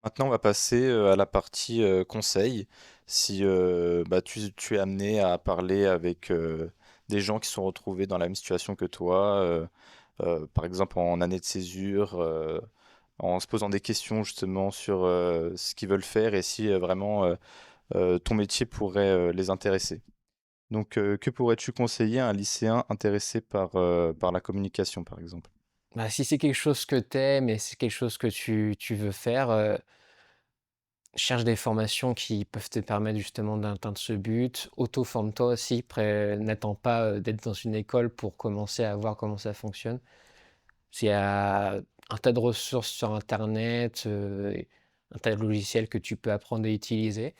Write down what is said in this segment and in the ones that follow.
Maintenant, on va passer à la partie conseil. Si bah, tu es amené à parler avec des gens qui sont retrouvés dans la même situation que toi, par exemple en année de césure, en se posant des questions justement sur ce qu'ils veulent faire et si vraiment ton métier pourrait les intéresser. Donc, que pourrais-tu conseiller à un lycéen intéressé par la communication, par exemple? Bah, si c'est quelque chose que tu aimes et c'est quelque chose que tu veux faire, cherche des formations qui peuvent te permettre justement d'atteindre ce but. Auto-forme-toi aussi, n'attends pas, d'être dans une école pour commencer à voir comment ça fonctionne. Il y a un tas de ressources sur internet, et un tas de logiciels que tu peux apprendre à utiliser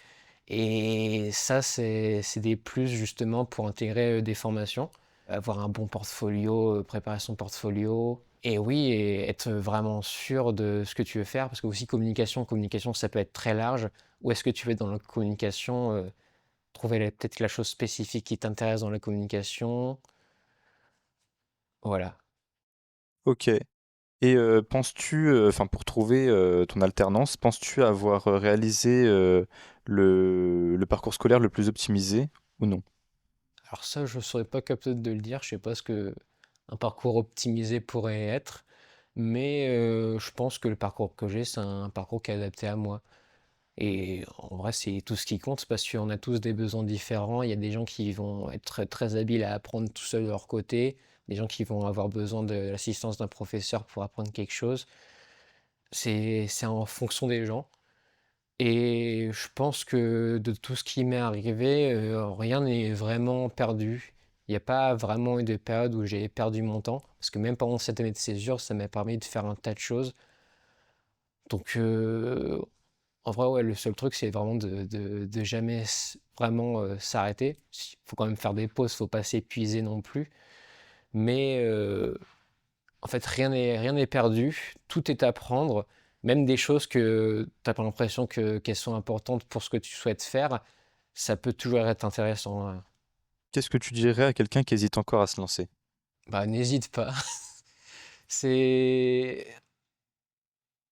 et ça, c'est des plus justement pour intégrer, des formations. Avoir un bon portfolio, préparer son portfolio et oui et être vraiment sûr de ce que tu veux faire parce que aussi communication, ça peut être très large. Où est-ce que tu veux être dans la communication? Trouver peut-être la chose spécifique qui t'intéresse dans la communication. Voilà. Ok. Et penses-tu, enfin pour trouver ton alternance, penses-tu avoir réalisé le parcours scolaire le plus optimisé ou non? Alors ça, je ne serais pas capable de le dire. Je sais pas ce que un parcours optimisé pourrait être, mais je pense que le parcours que j'ai, c'est un parcours qui est adapté à moi. Et en vrai, c'est tout ce qui compte parce qu'on a tous des besoins différents. Il y a des gens qui vont être très, très habiles à apprendre tout seuls de leur côté, des gens qui vont avoir besoin de l'assistance d'un professeur pour apprendre quelque chose. C'est en fonction des gens. Et je pense que de tout ce qui m'est arrivé, rien n'est vraiment perdu. Il n'y a pas vraiment eu de période où j'ai perdu mon temps, parce que même pendant cette année de césure, ça m'a permis de faire un tas de choses. Donc, en vrai, ouais, le seul truc, c'est vraiment de jamais vraiment s'arrêter. Il faut quand même faire des pauses, faut pas s'épuiser non plus. Mais en fait, rien n'est perdu, tout est à prendre, même des choses que tu as pas l'impression qu'elles sont importantes pour ce que tu souhaites faire, ça peut toujours être intéressant, hein. Qu'est-ce que tu dirais à quelqu'un qui hésite encore à se lancer? Bah, n'hésite pas. C'est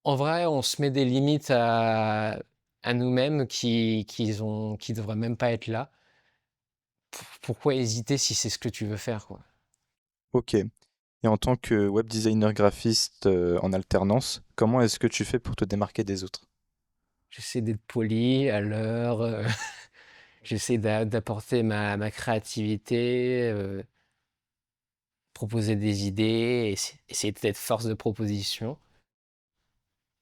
en vrai, on se met des limites à nous-mêmes qui devraient même pas être là. Pourquoi hésiter si c'est ce que tu veux faire, quoi? Ok. Et en tant que web designer graphiste en alternance, comment est-ce que tu fais pour te démarquer des autres? J'essaie d'être poli, à l'heure, j'essaie d'apporter ma créativité, proposer des idées, essayer d'être force de proposition.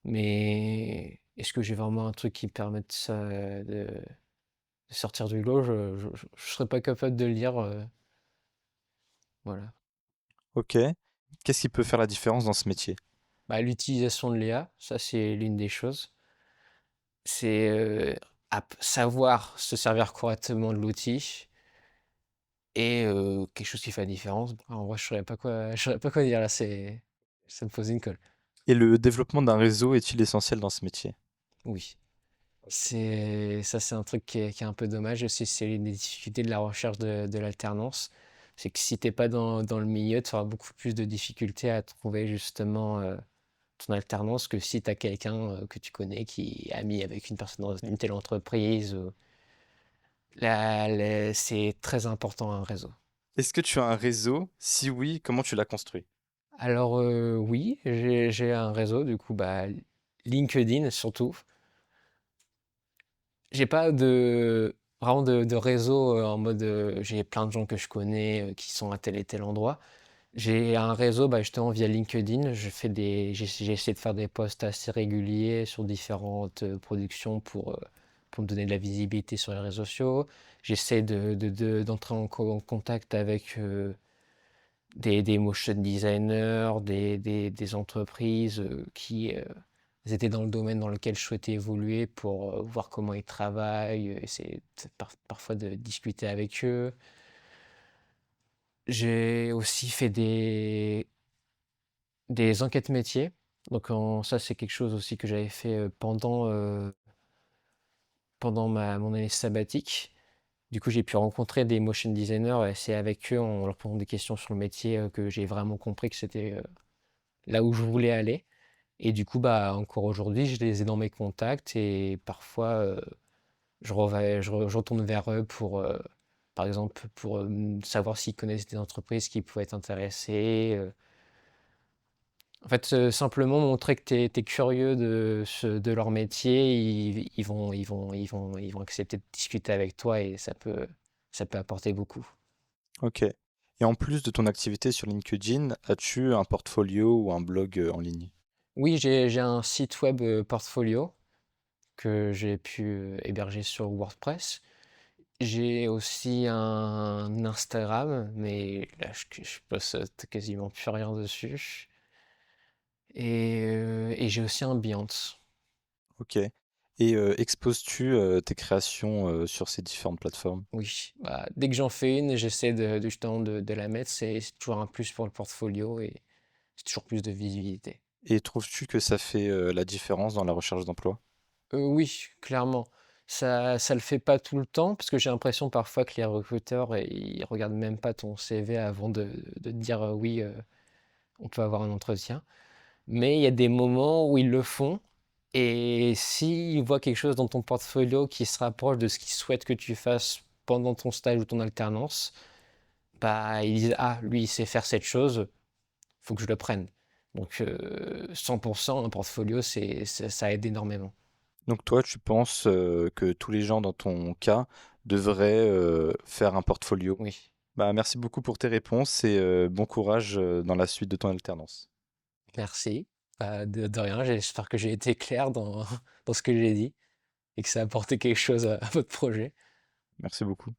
Mais est-ce que j'ai vraiment un truc qui me permette ça, de sortir du lot? Je serais pas capable de le dire, voilà. Ok. Qu'est-ce qui peut faire la différence dans ce métier? Bah, l'utilisation de l'IA, ça c'est l'une des choses. C'est, savoir se servir correctement de l'outil et quelque chose qui fait la différence. En vrai, je saurais pas quoi dire là, ça me pose une colle. Et le développement d'un réseau est-il essentiel dans ce métier? Oui. C'est un truc qui est un peu dommage aussi, c'est une des difficultés de la recherche de l'alternance. C'est que si t'es pas dans le milieu, tu auras beaucoup plus de difficultés à trouver justement ton alternance que si tu as quelqu'un que tu connais qui est ami avec une personne dans une telle entreprise. C'est très important un réseau. Est-ce que tu as un réseau? Si oui, comment tu l'as construit? Alors oui, j'ai un réseau, du coup, bah, LinkedIn surtout. J'ai pas vraiment de réseau en mode j'ai plein de gens que je connais qui sont à tel et tel endroit. J'ai un réseau bah, justement via LinkedIn. J'ai essayé de faire des posts assez réguliers sur différentes productions pour me donner de la visibilité sur les réseaux sociaux. J'essaie d'entrer en contact avec des motion designers, des entreprises qui étaient dans le domaine dans lequel je souhaitais évoluer pour voir comment ils travaillent, essayer parfois de discuter avec eux. J'ai aussi fait des enquêtes métiers. Donc ça, c'est quelque chose aussi que j'avais fait pendant mon année sabbatique. Du coup, j'ai pu rencontrer des motion designers et c'est avec eux, en leur posant des questions sur le métier, que j'ai vraiment compris que c'était là où je voulais aller. Et du coup, bah, encore aujourd'hui, je les ai dans mes contacts et parfois, je retourne vers eux pour, par exemple, pour savoir s'ils connaissent des entreprises qui pourraient être intéressées. En fait, simplement montrer que tu es curieux de leur métier, ils vont accepter de discuter avec toi et ça peut apporter beaucoup. Ok. Et en plus de ton activité sur LinkedIn, as-tu un portfolio ou un blog en ligne? Oui, j'ai un site web portfolio que j'ai pu héberger sur WordPress. J'ai aussi un Instagram, mais là, je poste quasiment plus rien dessus. Et j'ai aussi un Behance. Ok. Et exposes-tu tes créations sur ces différentes plateformes? Oui, bah, dès que j'en fais une, j'essaie justement de la mettre. C'est toujours un plus pour le portfolio et c'est toujours plus de visibilité. Et trouves-tu que ça fait la différence dans la recherche d'emploi? Oui, clairement. Ça le fait pas tout le temps, parce que j'ai l'impression parfois que les recruteurs, ils regardent même pas ton CV avant de te dire oui, on peut avoir un entretien. Mais il y a des moments où ils le font. Et s'ils voient quelque chose dans ton portfolio qui se rapproche de ce qu'ils souhaitent que tu fasses pendant ton stage ou ton alternance, bah, ils disent: «Ah, lui, il sait faire cette chose, faut que je le prenne». Donc 100 un portfolio, ça aide énormément. Donc toi, tu penses que tous les gens dans ton cas devraient faire un portfolio? Oui, Bah, merci beaucoup pour tes réponses et bon courage dans la suite de ton alternance. merci. Bah, de rien, j'espère que j'ai été clair dans dans ce que j'ai dit et que ça a apporté quelque chose à votre projet. Merci beaucoup.